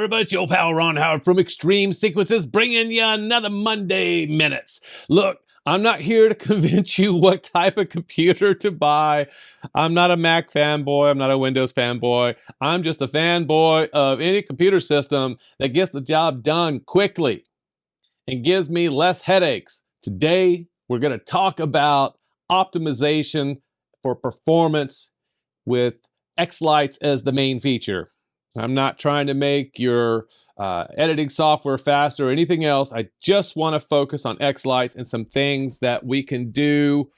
everybody, it's your pal Ron Howard from xTreme Sequences, bringing you another Monday Minutes. Look, I'm not here to convince you what type of computer to buy. I'm not a Mac fanboy. I'm not a Windows fanboy. I'm just a fanboy of any computer system that gets the job done quickly and gives me less headaches. Today, we're going to talk about optimization for performance with xLights as the main feature. I'm not trying to make your editing software faster or anything else. I just want to focus on xLights and some things that we can do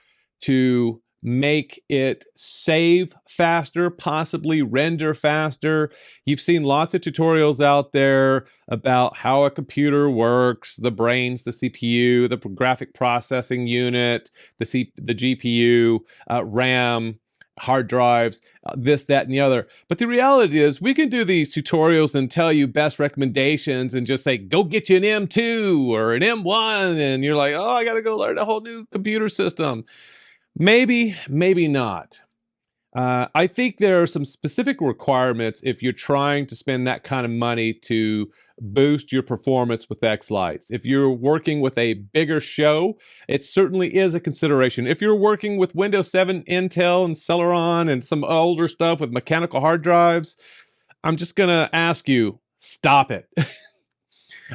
to make it save faster, possibly render faster. You've seen lots of tutorials out there about how a computer works, the brains, the CPU, the graphic processing unit, the GPU, RAM, hard drives, this, that, and the other. But the reality is we can do these tutorials and tell you best recommendations and just say, go get you an M2 or an M1. And you're like, oh, I got to go learn a whole new computer system. Maybe, maybe not. I think there are some specific requirements if you're trying to spend that kind of money to boost your performance with xLights. If you're working with a bigger show, it certainly is a consideration. If you're working with Windows 7, Intel, and Celeron, and some older stuff with mechanical hard drives, I'm just going to ask you, stop it.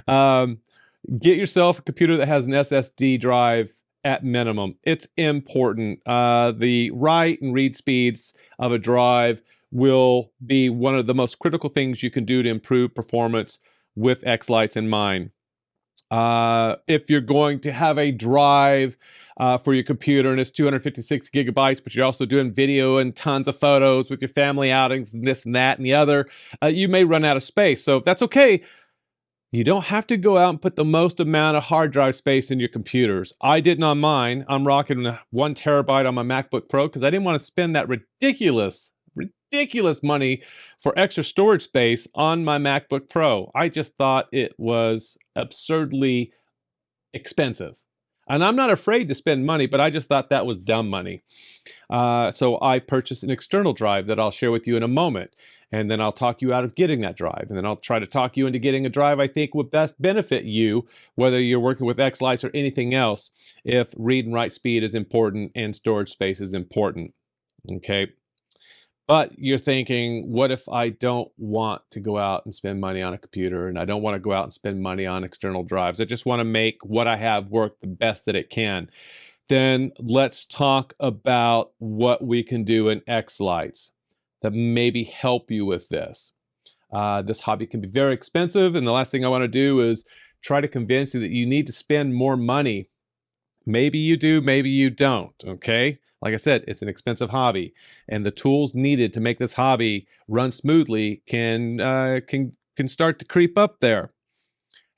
Get yourself a computer that has an SSD drive at minimum. It's important. The write and read speeds of a drive will be one of the most critical things you can do to improve performance with xLights in mind. If you're going to have a drive for your computer and it's 256 gigabytes, but you're also doing video and tons of photos with your family outings and this and that and the other, you may run out of space. So that's okay. You don't have to go out and put the most amount of hard drive space in your computers. I didn't on mine. I'm rocking 1 terabyte on my MacBook Pro because I didn't want to spend that ridiculous money for extra storage space on my MacBook Pro. I just thought it was absurdly expensive. And I'm not afraid to spend money, but I just thought that was dumb money. So I purchased an external drive that I'll share with you in a moment. And then I'll talk you out of getting that drive. And then I'll try to talk you into getting a drive I think would best benefit you, whether you're working with xLights or anything else, if read and write speed is important and storage space is important. Okay. But you're thinking, what if I don't want to go out and spend money on a computer and I don't want to go out and spend money on external drives? I just want to make what I have work the best that it can. Then let's talk about what we can do in xLights that maybe help you with this. This hobby can be very expensive, and the last thing I want to do is try to convince you that you need to spend more money. Maybe you do, maybe you don't, okay? Like I said, it's an expensive hobby, and the tools needed to make this hobby run smoothly can start to creep up there.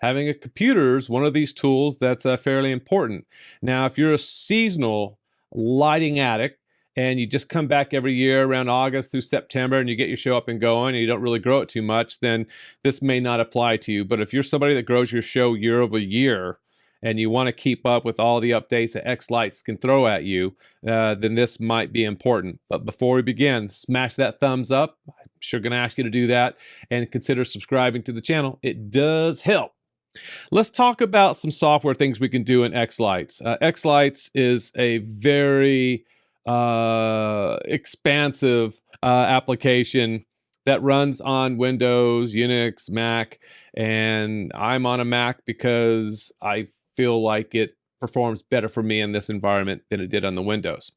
Having a computer is one of these tools that's fairly important. Now, if you're a seasonal lighting addict, and you just come back every year around August through September and you get your show up and going and you don't really grow it too much, then this may not apply to you. But if you're somebody that grows your show year over year and you want to keep up with all the updates that xLights can throw at you, then this might be important. But before we begin, smash that thumbs up. I'm sure going to ask you to do that and consider subscribing to the channel. It does help. Let's talk about some software things we can do in xLights. xLights is a very expansive application that runs on Windows, Unix, Mac, and I'm on a Mac because I feel like it performs better for me in this environment than it did on the Windows.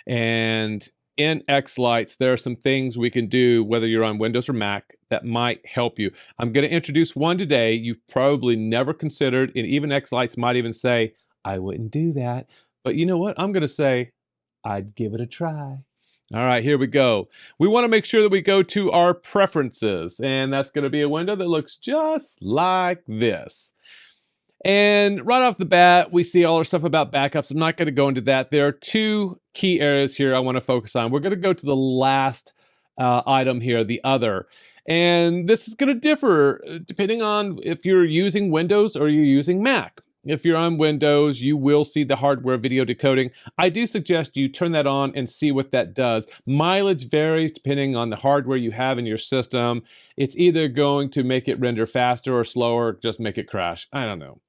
And in xLights, there are some things we can do, whether you're on Windows or Mac, that might help you. I'm going to introduce one today you've probably never considered, and even xLights might even say, I wouldn't do that. But you know what? I'm going to say, I'd give it a try. All right, here we go. We want to make sure that we go to our preferences, and that's going to be a window that looks just like this. And right off the bat, we see all our stuff about backups. I'm not going to go into that. There are two key areas here I want to focus on. We're going to go to the last item here, the other. And this is going to differ depending on if you're using Windows or you're using Mac. If you're on Windows, you will see the hardware video decoding. I do suggest you turn that on and see what that does. Mileage varies depending on the hardware you have in your system. It's either going to make it render faster or slower, just make it crash. I don't know.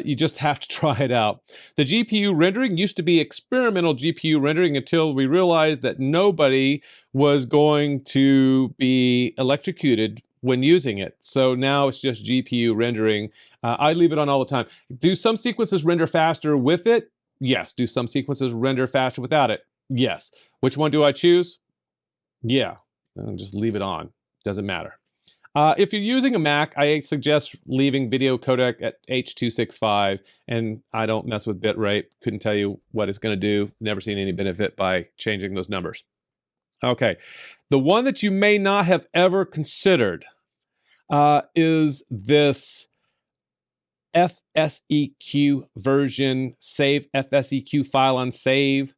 You just have to try it out. The GPU rendering used to be experimental GPU rendering until we realized that nobody was going to be electrocuted when using it. So now it's just GPU rendering. I leave it on all the time. Do some sequences render faster with it? Yes. Do some sequences render faster without it? Yes. Which one do I choose? Yeah. I'll just leave it on. Doesn't matter. If you're using a Mac, I suggest leaving video codec at H.265, and I don't mess with bitrate. Couldn't tell you what it's going to do. Never seen any benefit by changing those numbers. Okay. The one that you may not have ever considered is this FSEQ version, save FSEQ file on save.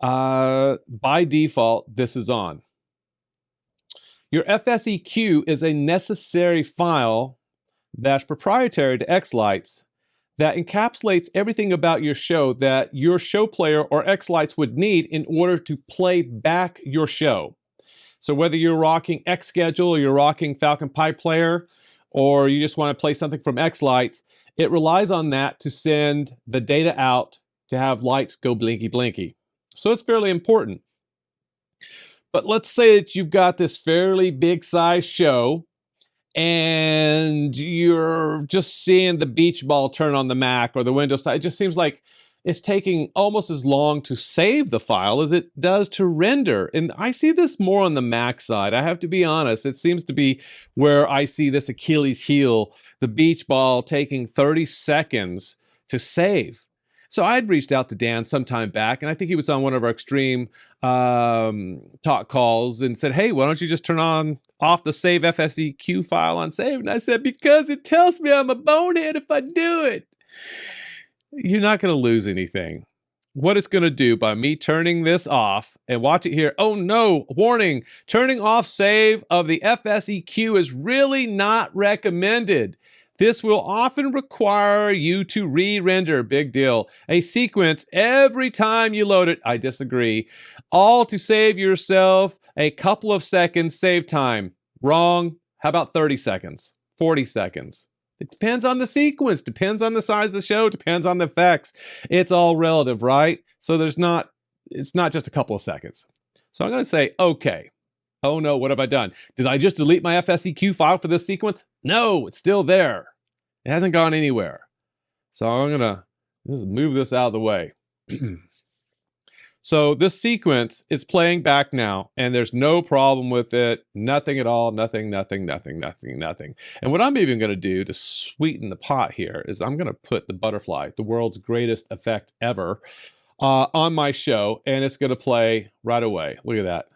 By default, this is on. Your FSEQ is a necessary file that's proprietary to xLights that encapsulates everything about your show that your show player or xLights would need in order to play back your show. So whether you're rocking xSchedule or you're rocking Falcon Pi Player, or you just want to play something from xLights, it relies on that to send the data out to have lights go blinky blinky. So it's fairly important. But let's say that you've got this fairly big size show and you're just seeing the beach ball turn on the Mac or the Windows side. It just seems like it's taking almost as long to save the file as it does to render. And I see this more on the Mac side. I have to be honest. It seems to be where I see this Achilles heel, the beach ball taking 30 seconds to save. So I had reached out to Dan some time back, and I think he was on one of our xTreme talk calls and said, hey, why don't you just turn off the save FSEQ file on save? And I said, because it tells me I'm a bonehead if I do it. You're not going to lose anything. What it's going to do by me turning this off, and watch it here. Oh no, warning, turning off save of the FSEQ is really not recommended. This will often require you to re-render, big deal, a sequence every time you load it. I disagree. All to save yourself a couple of seconds save time. Wrong. How about 30 seconds? 40 seconds? It depends on the sequence, depends on the size of the show, depends on the effects. It's all relative, right? So it's not just a couple of seconds. So I'm going to say, okay. Oh no, what have I done? Did I just delete my FSEQ file for this sequence? No, it's still there. It hasn't gone anywhere. So I'm going to just move this out of the way. So this sequence is playing back now, and there's no problem with it. Nothing at all, nothing. And what I'm even going to do to sweeten the pot here is I'm going to put the butterfly, the world's greatest effect ever, on my show, and it's going to play right away. Look at that.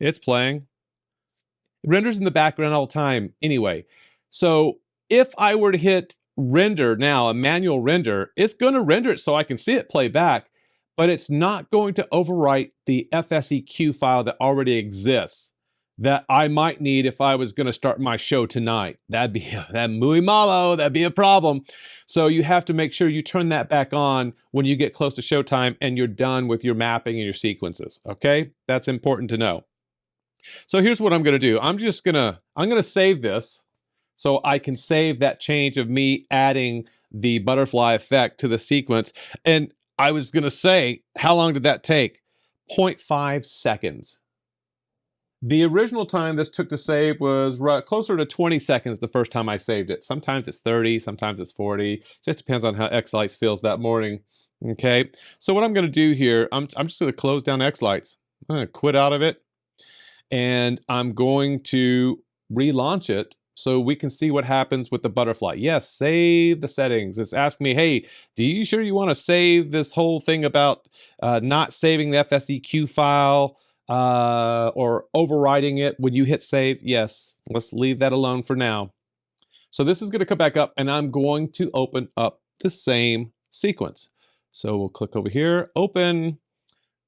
It's playing. It renders in the background all the time anyway. So if I were to hit render now, a manual render, it's going to render it so I can see it play back, but it's not going to overwrite the FSEQ file that already exists that I might need if I was going to start my show tonight. That'd muy malo, that'd be a problem. So you have to make sure you turn that back on when you get close to showtime and you're done with your mapping and your sequences, okay? That's important to know. So here's what I'm going to do. I'm going to save this so I can save that change of me adding the butterfly effect to the sequence. And I was going to say, how long did that take? 0.5 seconds. The original time this took to save was closer to 20 seconds the first time I saved it. Sometimes it's 30, sometimes it's 40. Just depends on how xLights feels that morning. Okay, so what I'm going to do here, I'm just going to close down xLights. I'm going to quit out of it, and I'm going to relaunch it so we can see what happens with the butterfly. Yes, save the settings. It's asking me, hey, do you sure you want to save this whole thing about not saving the FSEQ file or overriding it when you hit save? Yes, let's leave that alone for now. So this is going to come back up, and I'm going to open up the same sequence. So we'll click over here, open.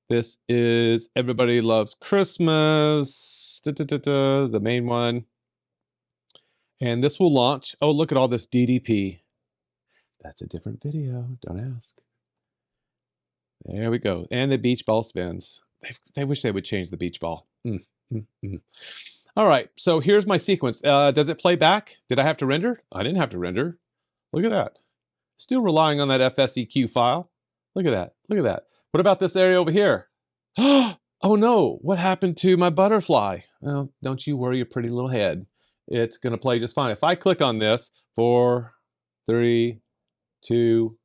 This is Everybody Loves Christmas, the main one. And this will launch. Oh, look at all this DDP. That's a different video. Don't ask. There we go. And the beach ball spins. They wish they would change the beach ball. All right, so here's my sequence. Does it play back? Did I have to render? I didn't have to render. Look at that. Still relying on that FSEQ file. Look at that. Look at that. What about this area over here? Oh no, what happened to my butterfly? Well, don't you worry your pretty little head. It's going to play just fine. If I click on this, 4, 3, 2,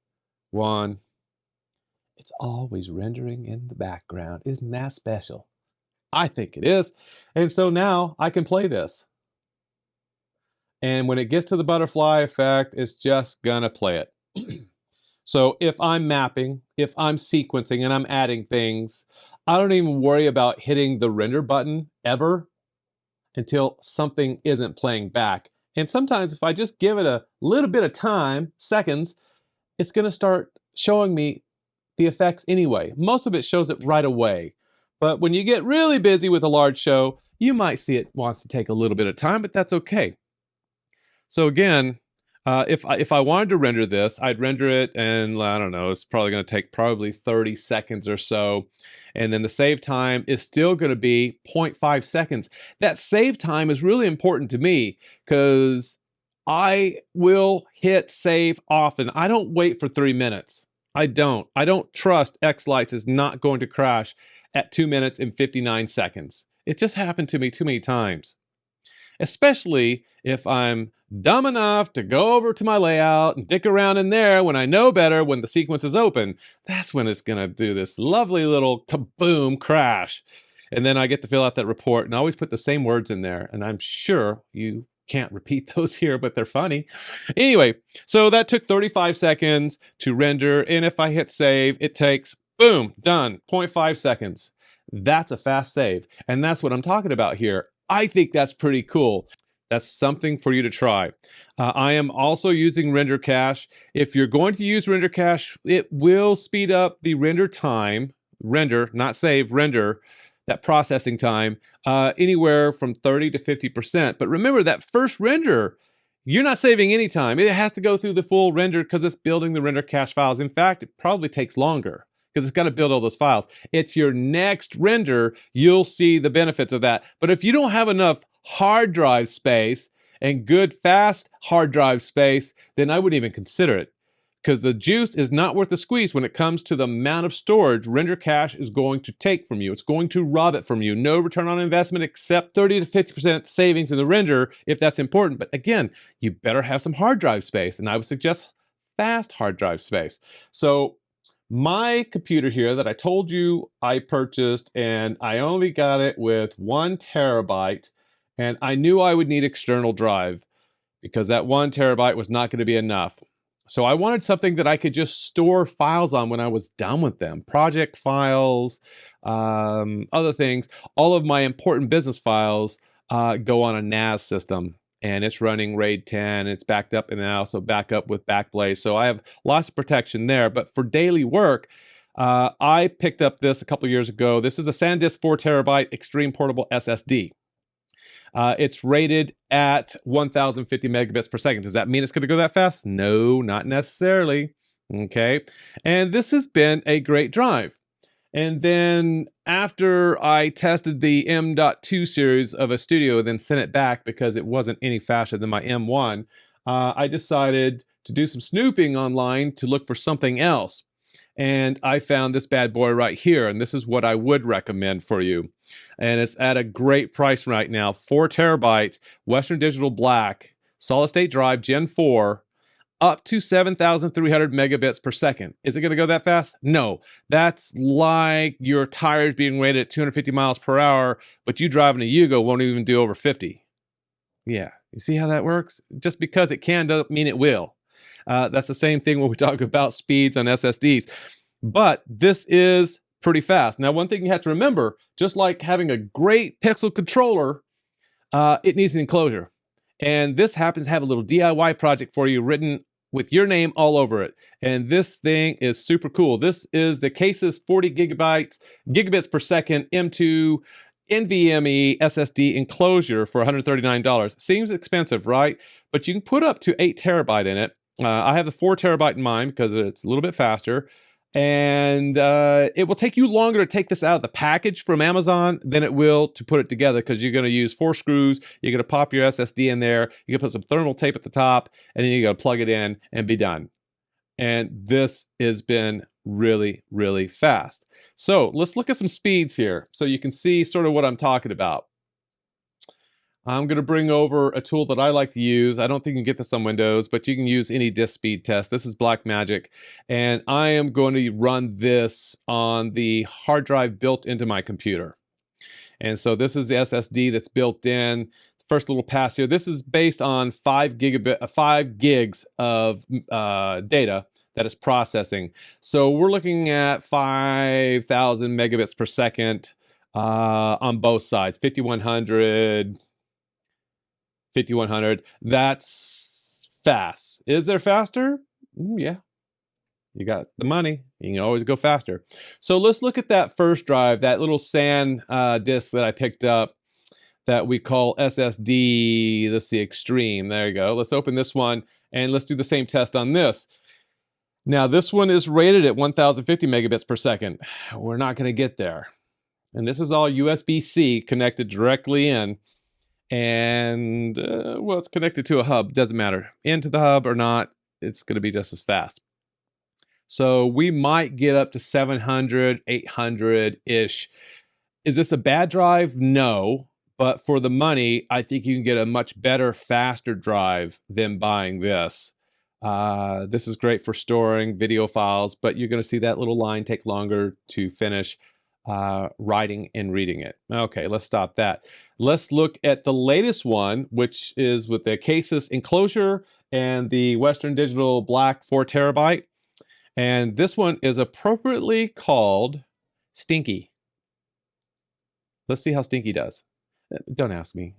1, it's always rendering in the background. Isn't that special? I think it is. And so now I can play this. And when it gets to the butterfly effect, it's just gonna play it. So if I'm mapping, if I'm sequencing and I'm adding things, I don't even worry about hitting the render button ever until something isn't playing back. And sometimes if I just give it a little bit of time, seconds, it's gonna start showing me the effects anyway. Most of it shows it right away. But when you get really busy with a large show, you might see it wants to take a little bit of time, but that's okay. So again, if I wanted to render this, I'd render it, and I don't know, it's probably going to take 30 seconds or so. And then the save time is still going to be 0.5 seconds. That save time is really important to me because I will hit save often. I don't wait for 3 minutes. I don't trust xLights is not going to crash at 2 minutes and 59 seconds. It just happened to me too many times. Especially if I'm dumb enough to go over to my layout and dick around in there when I know better when the sequence is open. That's when it's gonna do this lovely little kaboom crash. And then I get to fill out that report, and I always put the same words in there, and I'm sure you can't repeat those here, but they're funny. Anyway, so that took 35 seconds to render, and if I hit save, it takes, boom, done, 0.5 seconds. That's a fast save, and that's what I'm talking about here. I think that's pretty cool. That's something for you to try. I am also using render cache. If you're going to use render cache, it will speed up the render time, render, not save, render, that processing time, anywhere from 30 to 50%. But remember that first render, you're not saving any time. It has to go through the full render because it's building the render cache files. In fact, it probably takes longer because it's got to build all those files. It's your next render, you'll see the benefits of that. But if you don't have enough hard drive space and good fast hard drive space, then I wouldn't even consider it, because the juice is not worth the squeeze when it comes to the amount of storage render cache is going to take from you. It's going to rob it from you. No return on investment except 30 to 50% savings in the render if that's important. But again, you better have some hard drive space, and I would suggest fast hard drive space. So my computer here that I told you I purchased, and I only got it with 1 terabyte, and I knew I would need external drive because that 1 terabyte was not going to be enough. So I wanted something that I could just store files on when I was done with them. Project files, other things. All of my important business files go on a NAS system, and it's running RAID 10. It's backed up, and then I also back up with Backblaze. So I have lots of protection there. But for daily work, I picked up this a couple years ago. This is a SanDisk 4 terabyte Extreme Portable SSD. It's rated at 1050 megabits per second. Does that mean it's going to go that fast? No, not necessarily. Okay. And this has been a great drive. And then after I tested the M.2 series of a Studio, then sent it back because it wasn't any faster than my M1, I decided to do some snooping online to look for something else. And I found this bad boy right here, and this is what I would recommend for you. And it's at a great price right now. 4 terabytes, Western Digital Black, solid state drive, Gen 4, up to 7,300 megabits per second. Is it going to go that fast? No. That's like your tires being rated at 250 miles per hour, but you driving a Yugo won't even do over 50. Yeah, you see how that works? Just because it can doesn't mean it will. That's the same thing when we talk about speeds on SSDs. But this is pretty fast. Now, one thing you have to remember, just like having a great Pixel controller, it needs an enclosure. And this happens to have a little DIY project for you written with your name all over it. And this thing is super cool. This is the Case's 40 gigabits per second M2 NVMe SSD enclosure for $139. Seems expensive, right? But you can put up to 8 terabyte in it. I have the 4 terabyte in mind because it's a little bit faster. And it will take you longer to take this out of the package from Amazon than it will to put it together, because you're going to use 4 screws. You're going to pop your SSD in there. You can put some thermal tape at the top, and then you got to plug it in and be done. And this has been really, really fast. So let's look at some speeds here so you can see sort of what I'm talking about. I'm going to bring over a tool that I like to use. I don't think you can get this on Windows, but you can use any disk speed test. This is Blackmagic, and I am going to run this on the hard drive built into my computer. And so this is the SSD that's built in. First little pass here. This is based on 5 gigs of data that is processing. So we're looking at 5,000 megabits per second on both sides, 5,100. That's fast. Is there faster? Yeah. You got the money. You can always go faster. So let's look at that first drive, that little SAN disk that I picked up that we call SSD. Let's see, xTreme. There you go. Let's open this one and let's do the same test on this. Now this one is rated at 1050 megabits per second. We're not going to get there. And this is all USB-C connected directly in. And well, it's connected to a hub. Doesn't matter. Into the hub or not, it's going to be just as fast. So we might get up to 700, 800-ish. Is this a bad drive? No. But for the money, I think you can get a much better, faster drive than buying this. This is great for storing video files, but you're going to see that little line take longer to finish writing and reading it. Okay, let's stop that. Let's look at the latest one, which is with the cases enclosure and the Western Digital Black 4 terabyte. And this one is appropriately called Stinky. Let's see how Stinky does. Don't ask me.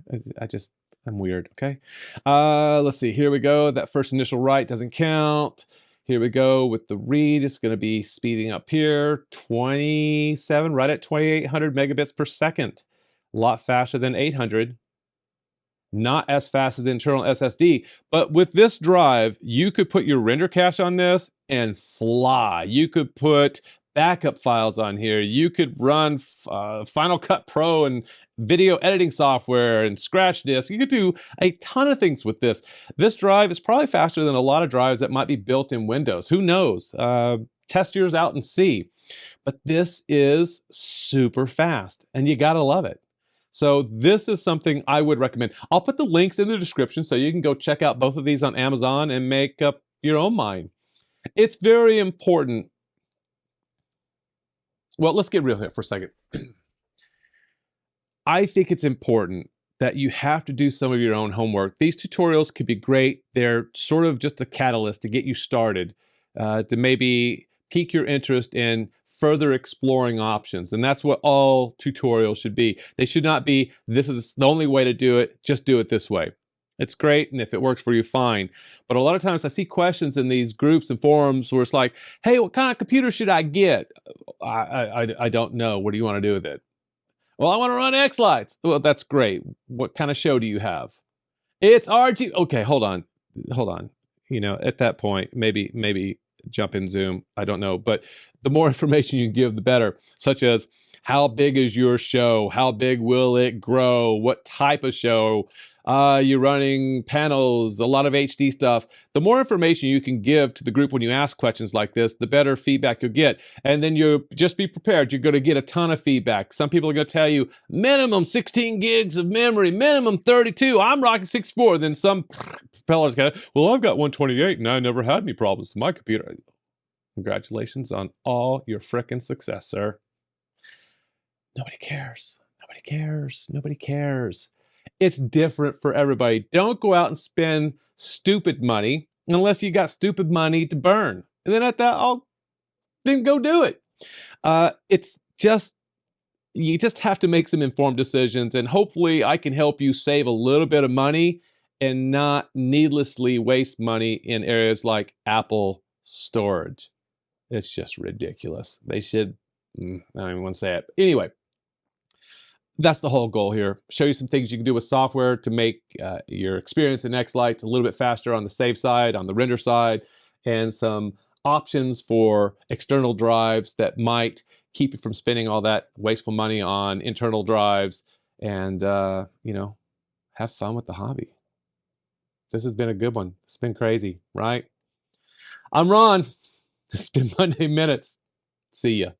I'm weird, okay? Let's see. Here we go. That first initial write doesn't count. Here we go with the read. It's going to be speeding up here. 27, right at 2,800 megabits per second. A lot faster than 800. Not as fast as the internal SSD. But with this drive, you could put your render cache on this and fly. You could put backup files on here. You could run Final Cut Pro and video editing software and scratch disk. You could do a ton of things with this. This drive is probably faster than a lot of drives that might be built in Windows. Who knows? Test yours out and see. But this is super fast, and you gotta love it. So this is something I would recommend. I'll put the links in the description so you can go check out both of these on Amazon and make up your own mind. It's very important. Well, let's get real here for a second. I think it's important that you have to do some of your own homework. These tutorials could be great. They're sort of just a catalyst to get you started, to maybe pique your interest in further exploring options. And that's what all tutorials should be. They should not be, this is the only way to do it, just do it this way. It's great, and if it works for you, fine. But a lot of times I see questions in these groups and forums where it's like, hey, what kind of computer should I get? I don't know. What do you want to do with it? Well, I want to run xLights. Well, that's great. What kind of show do you have? It's RG. Okay, hold on. You know, at that point, maybe jump in Zoom. I don't know. But the more information you give, the better. Such as, how big is your show? How big will it grow? What type of show? You're running panels, a lot of HD stuff. The more information you can give to the group when you ask questions like this, the better feedback you'll get. And then you just be prepared. You're going to get a ton of feedback. Some people are going to tell you minimum 16 gigs of memory, minimum 32. I'm rocking 64. Then some propellers go, well, I've got 128 and I never had any problems with my computer. Congratulations on all your frickin' success, sir. Nobody cares. Nobody cares. Nobody cares. It's different for everybody. Don't go out and spend stupid money unless you got stupid money to burn. And then at that, then go do it. It's just, you just have to make some informed decisions, and hopefully I can help you save a little bit of money and not needlessly waste money in areas like Apple storage. It's just ridiculous. They should, I don't even want to say it. Anyway, that's the whole goal here. Show you some things you can do with software to make your experience in xLights a little bit faster on the save side, on the render side, and some options for external drives that might keep you from spending all that wasteful money on internal drives, and you know, have fun with the hobby. This has been a good one. It's been crazy, right? I'm Ron. This has been Monday Minutes. See ya.